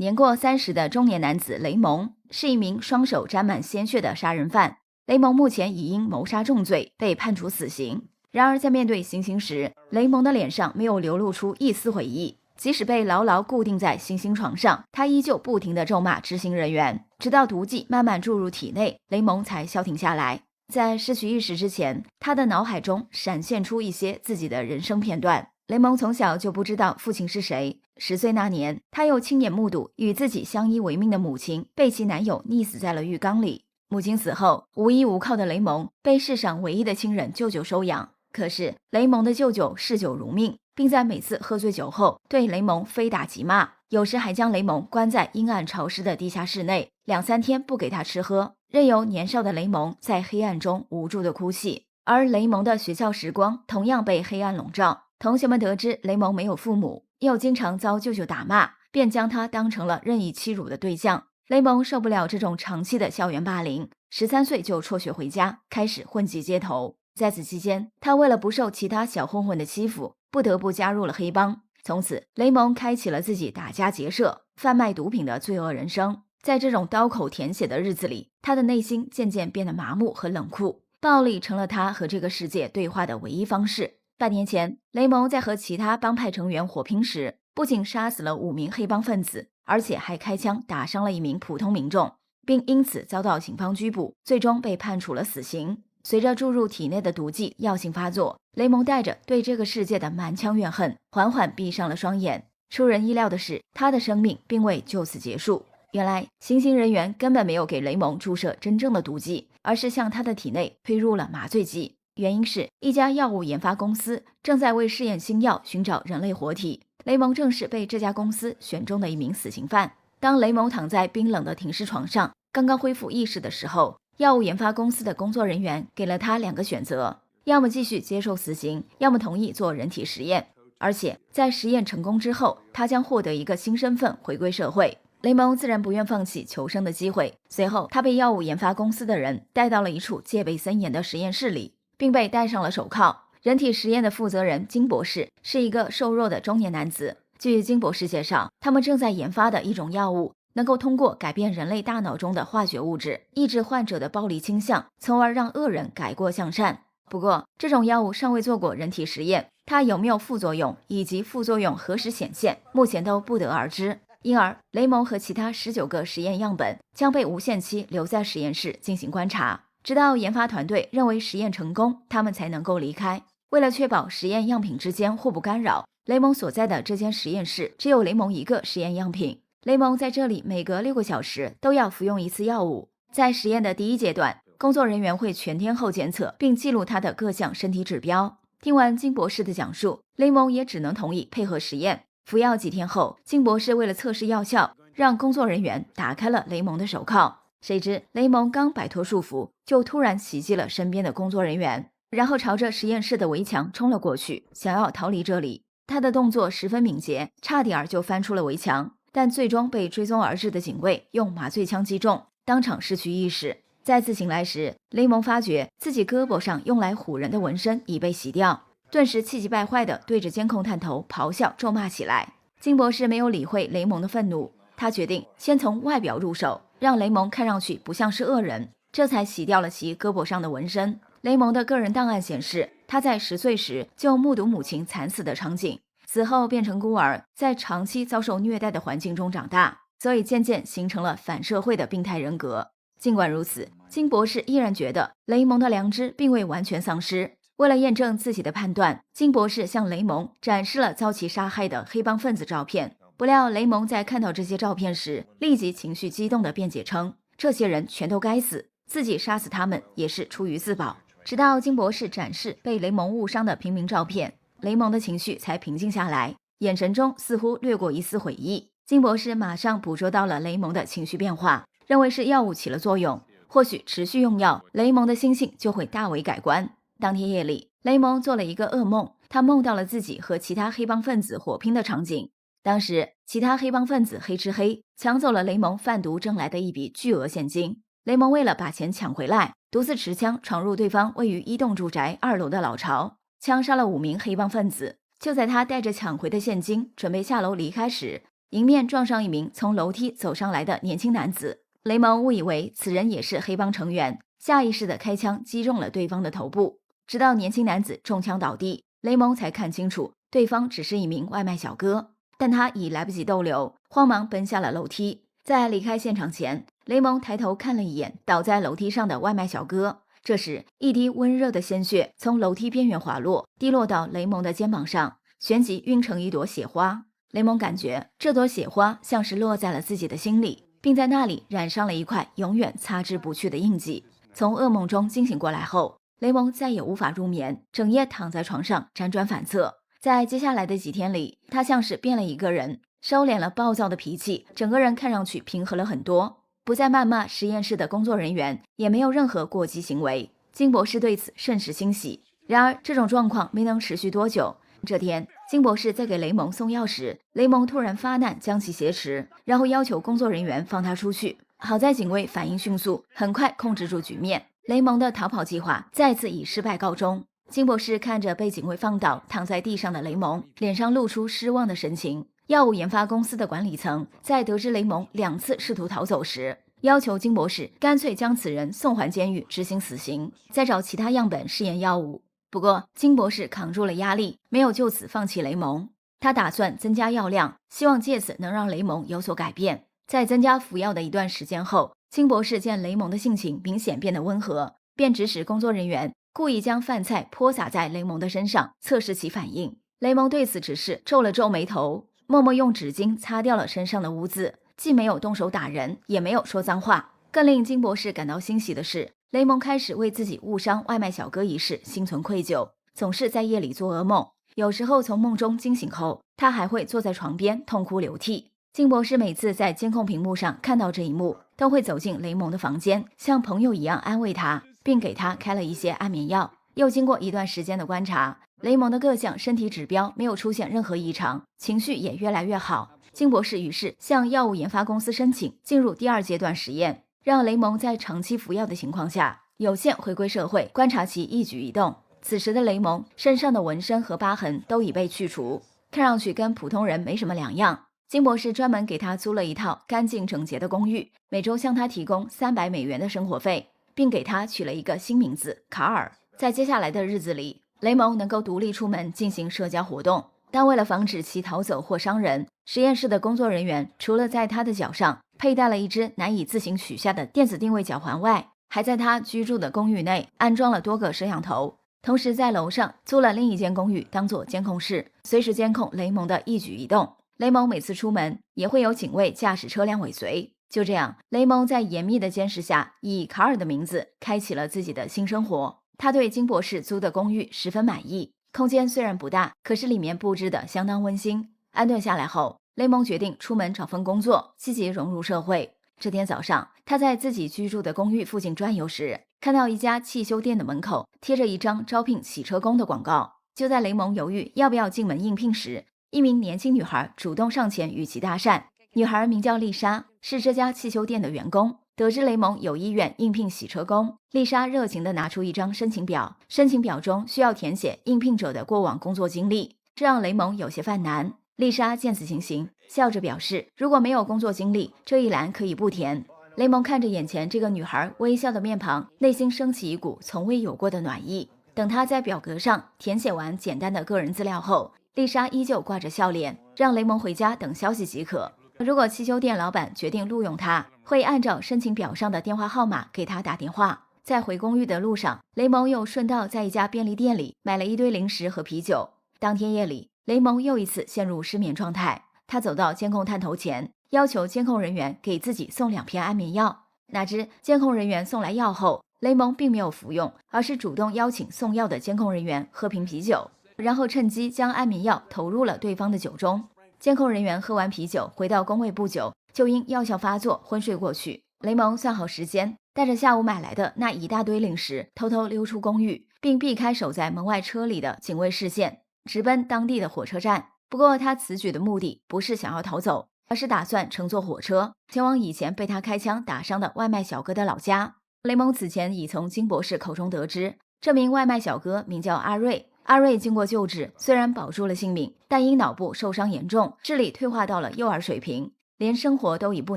年过30的中年男子雷蒙是一名双手沾满鲜血的杀人犯。雷蒙目前已因谋杀重罪被判处死刑。然而在面对行刑时，雷蒙的脸上没有流露出一丝悔意，即使被牢牢固定在行刑床上，他依旧不停地咒骂执行人员，直到毒剂慢慢注入体内，雷蒙才消停下来。在失去意识之前，他的脑海中闪现出一些自己的人生片段。雷蒙从小就不知道父亲是谁，10岁那年，他又亲眼目睹与自己相依为命的母亲被其男友溺死在了浴缸里。母亲死后，无依无靠的雷蒙被世上唯一的亲人舅舅收养。可是雷蒙的舅舅嗜酒如命，并在每次喝醉酒后对雷蒙非打即骂，有时还将雷蒙关在阴暗潮湿的地下室内，2、3天不给他吃喝，任由年少的雷蒙在黑暗中无助的哭泣。而雷蒙的学校时光同样被黑暗笼罩。同学们得知雷蒙没有父母，又经常遭舅舅打骂，便将他当成了任意欺辱的对象。雷蒙受不了这种长期的校园霸凌，13岁就辍学回家，开始混迹街头。在此期间，他为了不受其他小混混的欺负，不得不加入了黑帮。从此，雷蒙开启了自己打家劫舍、贩卖毒品的罪恶人生。在这种刀口舔血的日子里，他的内心渐渐变得麻木和冷酷，暴力成了他和这个世界对话的唯一方式。半年前，雷蒙在和其他帮派成员火拼时，不仅杀死了5名黑帮分子，而且还开枪打伤了1名普通民众，并因此遭到警方拘捕，最终被判处了死刑。随着注入体内的毒剂药性发作，雷蒙带着对这个世界的满腔怨恨，缓缓闭上了双眼。出人意料的是，他的生命并未就此结束。原来，行刑人员根本没有给雷蒙注射真正的毒剂，而是向他的体内推入了麻醉剂。原因是一家药物研发公司正在为试验新药寻找人类活体，雷蒙正是被这家公司选中的一名死刑犯。当雷蒙躺在冰冷的停尸床上，刚刚恢复意识的时候，药物研发公司的工作人员给了他2个选择，要么继续接受死刑，要么同意做人体实验。而且在实验成功之后，他将获得一个新身份，回归社会。雷蒙自然不愿放弃求生的机会，随后他被药物研发公司的人带到了一处戒备森严的实验室里，并被戴上了手铐。人体实验的负责人金博士是一个瘦弱的中年男子。据金博士介绍，他们正在研发的一种药物能够通过改变人类大脑中的化学物质，抑制患者的暴力倾向，从而让恶人改过向善。不过，这种药物尚未做过人体实验，它有没有副作用，以及副作用何时显现，目前都不得而知。因而，雷蒙和其他19个实验样本将被无限期留在实验室进行观察，直到研发团队认为实验成功，他们才能够离开。为了确保实验样品之间互不干扰，雷蒙所在的这间实验室只有雷蒙1个实验样品。雷蒙在这里每隔6个小时都要服用1次药物。在实验的第1阶段，工作人员会全天候监测并记录他的各项身体指标。听完金博士的讲述，雷蒙也只能同意配合实验。服药几天后，金博士为了测试药效，让工作人员打开了雷蒙的手铐。谁知雷蒙刚摆脱束缚，就突然袭击了身边的工作人员，然后朝着实验室的围墙冲了过去，想要逃离这里。他的动作十分敏捷，差点就翻出了围墙，但最终被追踪而至的警卫用麻醉枪击中，当场失去意识。再次醒来时，雷蒙发觉自己胳膊上用来唬人的纹身已被洗掉，顿时气急败坏地对着监控探头咆哮咒骂起来。金博士没有理会雷蒙的愤怒，他决定先从外表入手，让雷蒙看上去不像是恶人，这才洗掉了其胳膊上的纹身。雷蒙的个人档案显示，他在10岁时就目睹母亲惨死的场景，此后变成孤儿，在长期遭受虐待的环境中长大，所以渐渐形成了反社会的病态人格。尽管如此，金博士依然觉得雷蒙的良知并未完全丧失。为了验证自己的判断，金博士向雷蒙展示了遭其杀害的黑帮分子照片。不料雷蒙在看到这些照片时，立即情绪激动地辩解称，这些人全都该死，自己杀死他们也是出于自保。直到金博士展示被雷蒙误伤的平民照片，雷蒙的情绪才平静下来，眼神中似乎掠过一丝悔意。金博士马上捕捉到了雷蒙的情绪变化，认为是药物起了作用，或许持续用药，雷蒙的心性就会大为改观。当天夜里，雷蒙做了一个噩梦，他梦到了自己和其他黑帮分子火拼的场景。当时，其他黑帮分子黑吃黑，抢走了雷蒙贩毒挣来的一笔巨额现金。雷蒙为了把钱抢回来，独自持枪闯入对方位于1栋住宅2楼的老巢，枪杀了5名黑帮分子。就在他带着抢回的现金准备下楼离开时，迎面撞上一名从楼梯走上来的年轻男子。雷蒙误以为此人也是黑帮成员，下意识地开枪击中了对方的头部。直到年轻男子中枪倒地，雷蒙才看清楚对方只是一名外卖小哥，但他已来不及逗留，慌忙奔下了楼梯。在离开现场前，雷蒙抬头看了一眼倒在楼梯上的外卖小哥，这时一滴温热的鲜血从楼梯边缘滑落，滴落到雷蒙的肩膀上，旋即晕成一朵血花。雷蒙感觉这朵血花像是落在了自己的心里，并在那里染上了一块永远擦之不去的印记。从噩梦中惊醒过来后，雷蒙再也无法入眠，整夜躺在床上辗转反侧。在接下来的几天里，他像是变了一个人，收敛了暴躁的脾气，整个人看上去平和了很多，不再谩骂实验室的工作人员，也没有任何过激行为。金博士对此甚是欣喜。然而这种状况没能持续多久。这天，金博士在给雷蒙送药时，雷蒙突然发难将其挟持，然后要求工作人员放他出去。好在警卫反应迅速，很快控制住局面，雷蒙的逃跑计划再次以失败告终。金博士看着被警卫放倒躺在地上的雷蒙，脸上露出失望的神情。药物研发公司的管理层在得知雷蒙2次试图逃走时，要求金博士干脆将此人送还监狱执行死刑，再找其他样本试验药物。不过金博士扛住了压力，没有就此放弃雷蒙。他打算增加药量，希望借此能让雷蒙有所改变。在增加服药的一段时间后，金博士见雷蒙的性情明显变得温和，便指使工作人员故意将饭菜泼洒在雷蒙的身上，测试其反应。雷蒙对此指示皱了皱眉头，默默用纸巾擦掉了身上的污渍，既没有动手打人，也没有说脏话。更令金博士感到欣喜的是，雷蒙开始为自己误伤外卖小哥一事心存愧疚，总是在夜里做噩梦，有时候从梦中惊醒后，他还会坐在床边痛哭流涕。金博士每次在监控屏幕上看到这一幕，都会走进雷蒙的房间，像朋友一样安慰他，并给他开了一些安眠药。又经过一段时间的观察，雷蒙的各项身体指标没有出现任何异常，情绪也越来越好。金博士于是向药物研发公司申请进入第2阶段实验，让雷蒙在长期服药的情况下有限回归社会，观察其一举一动。此时的雷蒙身上的纹身和疤痕都已被去除，看上去跟普通人没什么两样。金博士专门给他租了一套干净整洁的公寓，每周向他提供$300的生活费，并给他取了一个新名字卡尔。在接下来的日子里，雷蒙能够独立出门进行社交活动，但为了防止其逃走或伤人，实验室的工作人员除了在他的脚上佩戴了一只难以自行取下的电子定位脚环外，还在他居住的公寓内安装了多个摄像头，同时在楼上租了另一间公寓当作监控室，随时监控雷蒙的一举一动。雷蒙每次出门也会有警卫驾驶车辆尾随。就这样，雷蒙在严密的监视下，以卡尔的名字开启了自己的新生活。他对金博士租的公寓十分满意，空间虽然不大，可是里面布置的相当温馨。安顿下来后，雷蒙决定出门找份工作，积极融入社会。这天早上，他在自己居住的公寓附近转悠时，看到一家汽修店的门口贴着一张招聘洗车工的广告。就在雷蒙犹豫要不要进门应聘时，一名年轻女孩主动上前与其搭讪。女孩名叫丽莎，是这家汽修店的员工。得知雷蒙有意愿应聘洗车工，丽莎热情地拿出一张申请表，申请表中需要填写应聘者的过往工作经历，这让雷蒙有些犯难。丽莎见此情形，笑着表示如果没有工作经历，这一栏可以不填。雷蒙看着眼前这个女孩微笑的面庞，内心升起一股从未有过的暖意。等他在表格上填写完简单的个人资料后，丽莎依旧挂着笑脸，让雷蒙回家等消息即可。如果汽修店老板决定录用他，会按照申请表上的电话号码给他打电话。在回公寓的路上，雷蒙又顺道在一家便利店里买了一堆零食和啤酒。当天夜里，雷蒙又一次陷入失眠状态。他走到监控探头前，要求监控人员给自己送2片安眠药。哪知监控人员送来药后，雷蒙并没有服用，而是主动邀请送药的监控人员喝瓶啤酒，然后趁机将安眠药投入了对方的酒中。监控人员喝完啤酒回到工位不久，就因药效发作昏睡过去。雷蒙算好时间，带着下午买来的那一大堆零食，偷偷溜出公寓，并避开守在门外车里的警卫视线，直奔当地的火车站。不过他此举的目的不是想要逃走，而是打算乘坐火车前往以前被他开枪打伤的外卖小哥的老家。雷蒙此前已从金博士口中得知，这名外卖小哥名叫阿瑞，阿瑞经过救治，虽然保住了性命，但因脑部受伤严重，智力退化到了幼儿水平，连生活都已不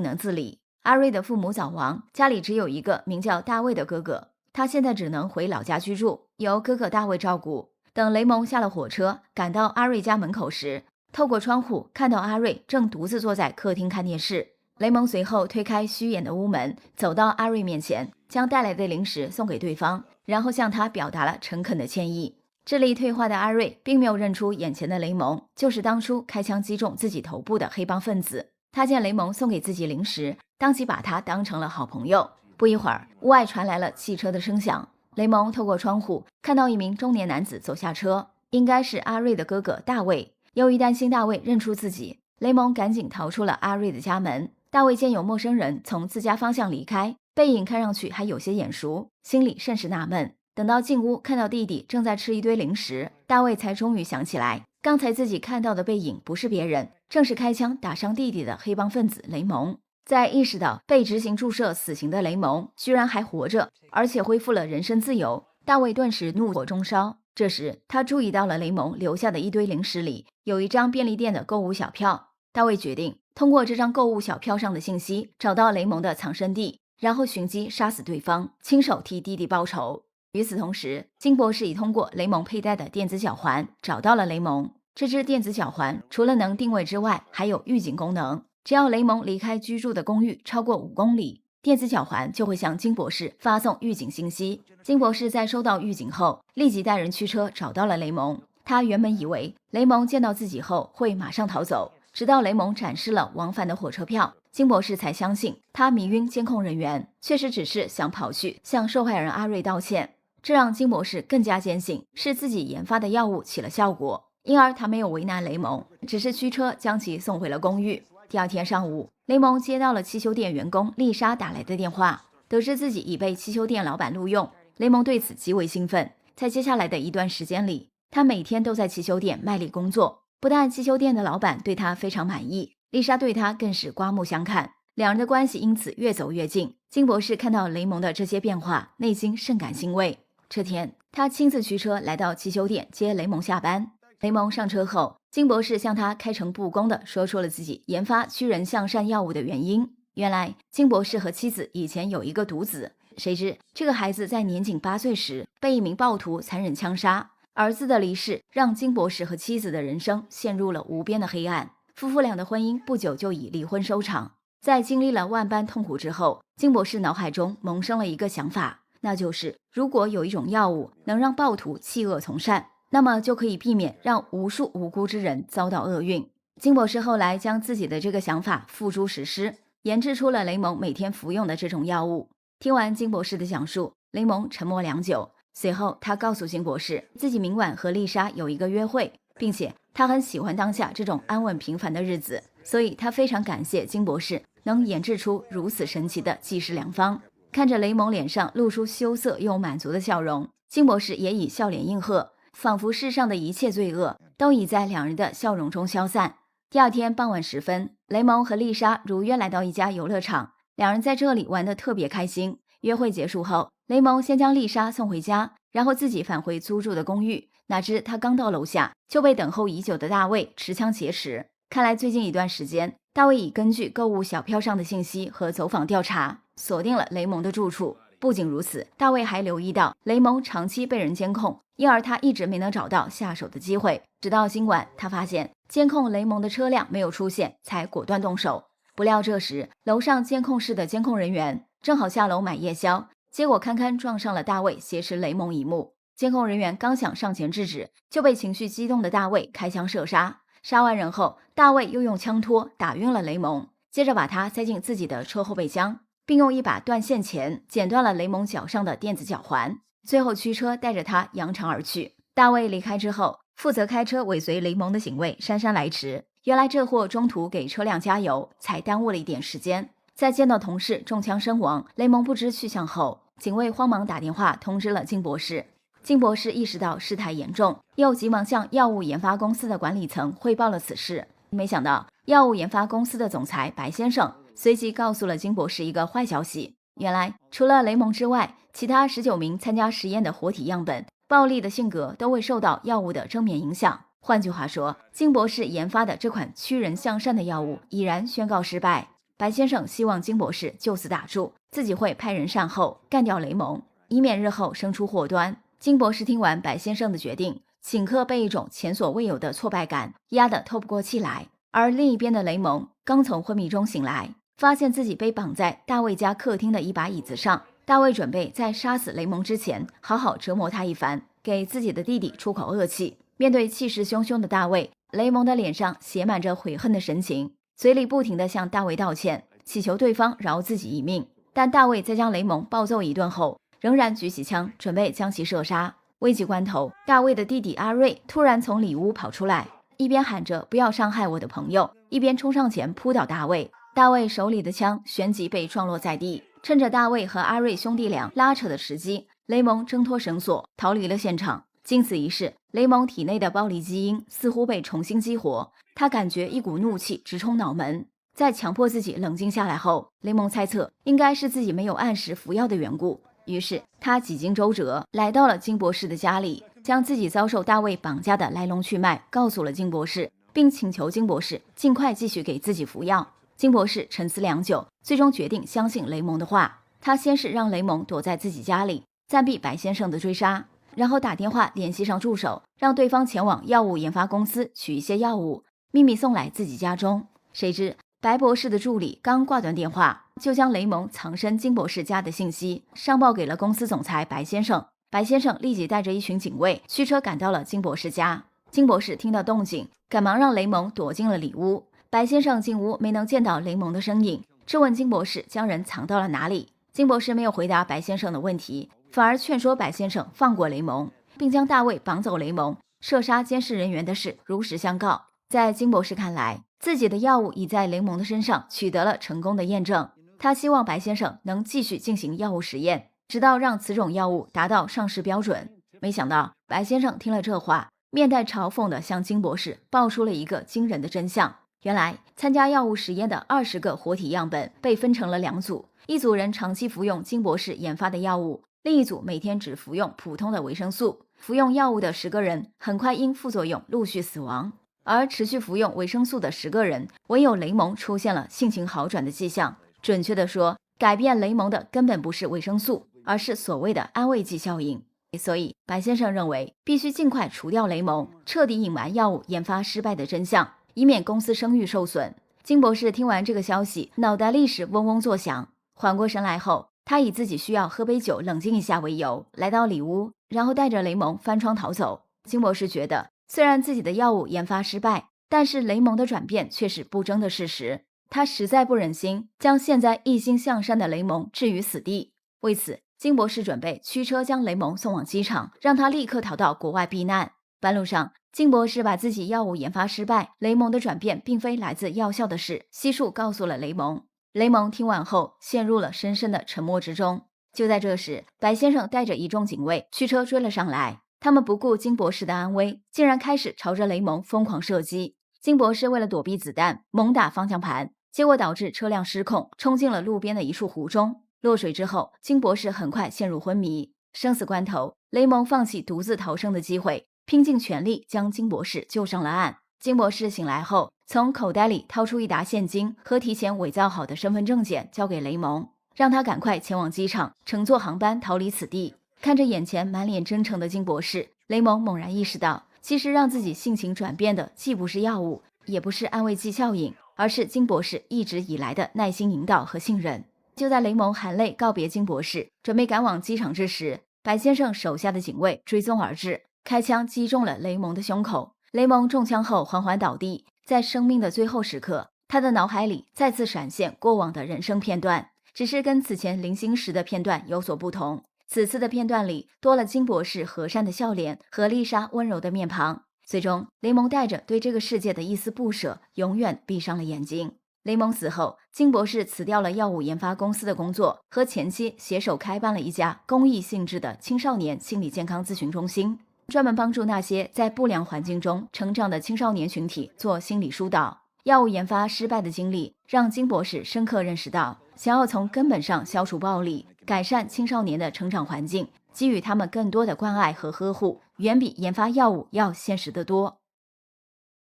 能自理。阿瑞的父母早亡，家里只有一个名叫大卫的哥哥，他现在只能回老家居住，由哥哥大卫照顾。等雷蒙下了火车，赶到阿瑞家门口时，透过窗户看到阿瑞正独自坐在客厅看电视。雷蒙随后推开虚掩的屋门，走到阿瑞面前，将带来的零食送给对方，然后向他表达了诚恳的歉意。智力退化的阿瑞并没有认出眼前的雷蒙就是当初开枪击中自己头部的黑帮分子。他见雷蒙送给自己零食，当即把他当成了好朋友。不一会儿，屋外传来了汽车的声响。雷蒙透过窗户看到一名中年男子走下车，应该是阿瑞的哥哥大卫。由于担心大卫认出自己，雷蒙赶紧逃出了阿瑞的家门。大卫见有陌生人从自家方向离开，背影看上去还有些眼熟，心里甚是纳闷。等到进屋看到弟弟正在吃一堆零食，大卫才终于想起来，刚才自己看到的背影不是别人，正是开枪打伤弟弟的黑帮分子雷蒙。在意识到被执行注射死刑的雷蒙居然还活着，而且恢复了人身自由，大卫顿时怒火中烧。这时他注意到了雷蒙留下的一堆零食里有一张便利店的购物小票。大卫决定通过这张购物小票上的信息找到雷蒙的藏身地，然后寻机杀死对方，亲手替弟弟报仇。与此同时，金博士已通过雷蒙佩戴的电子脚环找到了雷蒙。这只电子脚环除了能定位之外，还有预警功能。只要雷蒙离开居住的公寓超过5公里，电子脚环就会向金博士发送预警信息。金博士在收到预警后，立即带人驱车找到了雷蒙。他原本以为雷蒙见到自己后会马上逃走，直到雷蒙展示了往返的火车票，金博士才相信他迷晕监控人员，确实只是想跑去向受害人阿瑞道歉。这让金博士更加坚信是自己研发的药物起了效果，因而他没有为难雷蒙，只是驱车将其送回了公寓。第二天上午，雷蒙接到了汽修店员工丽莎打来的电话，得知自己已被汽修店老板录用，雷蒙对此极为兴奋。在接下来的一段时间里，他每天都在汽修店卖力工作，不但汽修店的老板对他非常满意，丽莎对他更是刮目相看，两人的关系因此越走越近。金博士看到雷蒙的这些变化，内心甚感欣慰。这天，他亲自驱车来到汽修店接雷蒙下班。雷蒙上车后，金博士向他开诚布公地说出了自己研发驱人向善药物的原因。原来，金博士和妻子以前有一个独子，谁知这个孩子在年仅8岁时被一名暴徒残忍枪杀。儿子的离世让金博士和妻子的人生陷入了无边的黑暗，夫妇俩的婚姻不久就以离婚收场。在经历了万般痛苦之后，金博士脑海中萌生了一个想法，那就是如果有一种药物能让暴徒弃恶从善，那么就可以避免让无数无辜之人遭到厄运。金博士后来将自己的这个想法付诸实施，研制出了雷蒙每天服用的这种药物。听完金博士的讲述，雷蒙沉默良久，随后他告诉金博士，自己明晚和丽莎有一个约会，并且他很喜欢当下这种安稳平凡的日子，所以他非常感谢金博士能研制出如此神奇的济世良方。看着雷蒙脸上露出羞涩又满足的笑容，金博士也以笑脸应和，仿佛世上的一切罪恶都已在两人的笑容中消散。第二天傍晚时分，雷蒙和丽莎如约来到一家游乐场，两人在这里玩得特别开心。约会结束后，雷蒙先将丽莎送回家，然后自己返回租住的公寓。哪知他刚到楼下，就被等候已久的大卫持枪劫持。看来最近一段时间，大卫已根据购物小票上的信息和走访调查，锁定了雷蒙的住处。不仅如此，大卫还留意到雷蒙长期被人监控，因而他一直没能找到下手的机会。直到今晚，他发现监控雷蒙的车辆没有出现，才果断动手。不料这时，楼上监控室的监控人员正好下楼买夜宵，结果堪堪撞上了大卫挟持雷蒙一幕。监控人员刚想上前制止，就被情绪激动的大卫开枪射杀。杀完人后，大卫又用枪托打晕了雷蒙，接着把他塞进自己的车后备箱，并用一把断线钳剪断了雷蒙脚上的电子脚环，最后驱车带着他扬长而去。大卫离开之后，负责开车尾随雷蒙的警卫姗姗来迟，原来这货中途给车辆加油，才耽误了一点时间。在见到同事中枪身亡，雷蒙不知去向后，警卫慌忙打电话通知了金博士。金博士意识到事态严重，又急忙向药物研发公司的管理层汇报了此事。没想到药物研发公司的总裁白先生随即告诉了金博士一个坏消息，原来除了雷蒙之外，其他19名参加实验的活体样本暴力的性格都会受到药物的正面影响。换句话说，金博士研发的这款驱人向善的药物已然宣告失败。白先生希望金博士就此打住，自己会派人善后，干掉雷蒙，以免日后生出祸端。金博士听完白先生的决定，顷刻被一种前所未有的挫败感压得透不过气来。而另一边的雷蒙刚从昏迷中醒来，发现自己被绑在大卫家客厅的一把椅子上。大卫准备在杀死雷蒙之前好好折磨他一番，给自己的弟弟出口恶气。面对气势汹汹的大卫，雷蒙的脸上写满着悔恨的神情，嘴里不停地向大卫道歉，祈求对方饶自己一命。但大卫在将雷蒙暴揍一顿后，仍然举起枪准备将其射杀。危急关头，大卫的弟弟阿瑞突然从里屋跑出来，一边喊着不要伤害我的朋友，一边冲上前扑倒大卫。大卫手里的枪旋即被撞落在地，趁着大卫和阿瑞兄弟俩拉扯的时机，雷蒙挣脱绳索逃离了现场。经此一事，雷蒙体内的暴力基因似乎被重新激活，他感觉一股怒气直冲脑门。在强迫自己冷静下来后，雷蒙猜测应该是自己没有按时服药的缘故，于是他几经周折来到了金博士的家里，将自己遭受大卫绑架的来龙去脉告诉了金博士，并请求金博士尽快继续给自己服药。金博士沉思良久，最终决定相信雷蒙的话。他先是让雷蒙躲在自己家里，暂避白先生的追杀，然后打电话联系上助手，让对方前往药物研发公司取一些药物，秘密送来自己家中。谁知白博士的助理刚挂断电话，就将雷蒙藏身金博士家的信息上报给了公司总裁白先生。白先生立即带着一群警卫驱车赶到了金博士家。金博士听到动静，赶忙让雷蒙躲进了里屋。白先生进屋没能见到雷蒙的身影，质问金博士将人藏到了哪里。金博士没有回答白先生的问题，反而劝说白先生放过雷蒙，并将大卫绑走雷蒙、射杀监视人员的事如实相告。在金博士看来，自己的药物已在雷蒙的身上取得了成功的验证，他希望白先生能继续进行药物实验，直到让此种药物达到上市标准。没想到白先生听了这话，面带嘲讽地向金博士爆出了一个惊人的真相。原来参加药物实验的20个活体样本被分成了2组，一组人长期服用金博士研发的药物，另一组每天只服用普通的维生素。服用药物的10个人很快因副作用陆续死亡，而持续服用维生素的10个人，唯有雷蒙出现了性情好转的迹象。准确地说，改变雷蒙的根本不是维生素，而是所谓的安慰剂效应。所以白先生认为必须尽快除掉雷蒙，彻底隐瞒药物研发失败的真相，以免公司声誉受损。金博士听完这个消息，脑袋立时嗡嗡作响。缓过神来后，他以自己需要喝杯酒冷静一下为由，来到里屋，然后带着雷蒙翻窗逃走。金博士觉得，虽然自己的药物研发失败，但是雷蒙的转变却是不争的事实。他实在不忍心将现在一心向善的雷蒙置于死地。为此，金博士准备驱车将雷蒙送往机场，让他立刻逃到国外避难。半路上，金博士把自己药物研发失败、雷蒙的转变并非来自药效的事悉数告诉了雷蒙。雷蒙听完后陷入了深深的沉默之中。就在这时，白先生带着一众警卫驱车追了上来，他们不顾金博士的安危，竟然开始朝着雷蒙疯狂射击。金博士为了躲避子弹，猛打方向盘，结果导致车辆失控，冲进了路边的一处湖中。落水之后，金博士很快陷入昏迷。生死关头，雷蒙放弃独自逃生的机会，拼尽全力将金博士救上了岸。金博士醒来后，从口袋里掏出一沓现金和提前伪造好的身份证件交给雷蒙，让他赶快前往机场，乘坐航班逃离此地。看着眼前满脸真诚的金博士，雷蒙猛然意识到，其实让自己性情转变的既不是药物，也不是安慰剂效应，而是金博士一直以来的耐心引导和信任。就在雷蒙含泪告别金博士，准备赶往机场之时，白先生手下的警卫追踪而至，开枪击中了雷蒙的胸口。雷蒙中枪后缓缓倒地，在生命的最后时刻，他的脑海里再次闪现过往的人生片段，只是跟此前临行时的片段有所不同。此次的片段里多了金博士和善的笑脸和丽莎温柔的面庞。最终，雷蒙带着对这个世界的一丝不舍，永远闭上了眼睛。雷蒙死后，金博士辞掉了药物研发公司的工作，和前妻携手开办了一家公益性质的青少年心理健康咨询中心，专门帮助那些在不良环境中成长的青少年群体做心理疏导。药物研发失败的经历让金博士深刻认识到，想要从根本上消除暴力，改善青少年的成长环境，给予他们更多的关爱和呵护，远比研发药物要现实得多。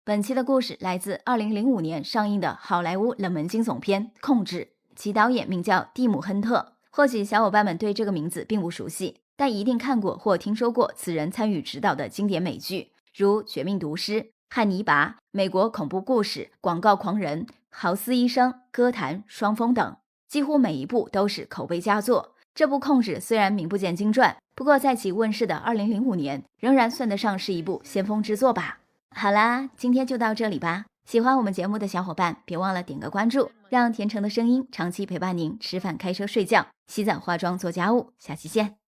本期的故事来自2005年上映的好莱坞冷门惊悚片《控制》，其导演名叫蒂姆·亨特。或许小伙伴们对这个名字并不熟悉，但一定看过或听说过此人参与执导的经典美剧，如《绝命毒师》、《汉尼拔》、《美国恐怖故事》、《广告狂人》、《豪斯医生》、《歌坛》、《双峰》等，几乎每一部都是口碑佳作。这部《控制》虽然名不见经传，不过在其问世的2005年，仍然算得上是一部先锋之作吧。好啦，今天就到这里吧。喜欢我们节目的小伙伴，别忘了点个关注，让甜橙的声音长期陪伴您吃饭、开车、睡觉、洗澡、化妆、做家务。下期见。